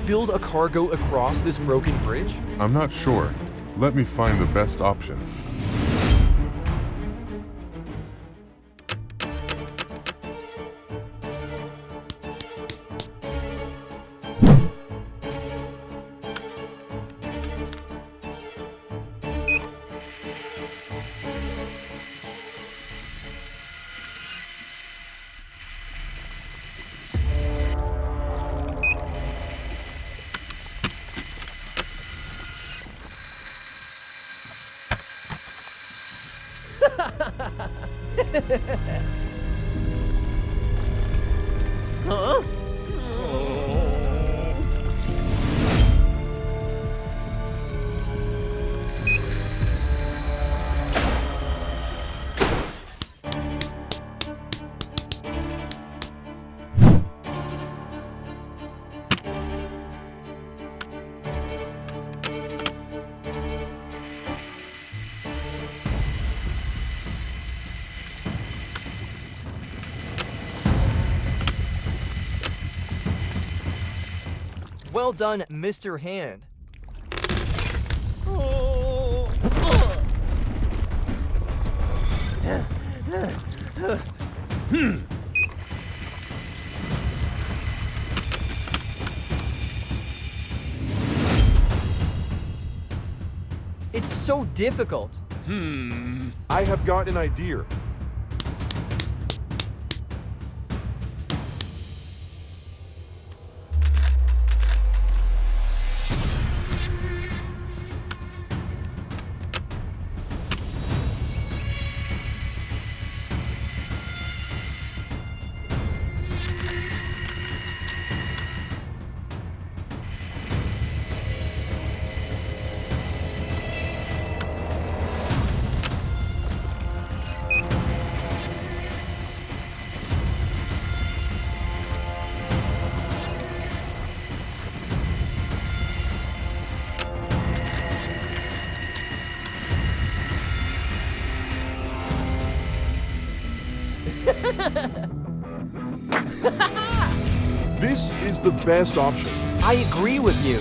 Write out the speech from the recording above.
build a cargo across this broken bridge? I'm not sure. Let me find the best option. Huh? Well done, Mr. Hand. It's so difficult. I have got an idea. This is the best option. I agree with you.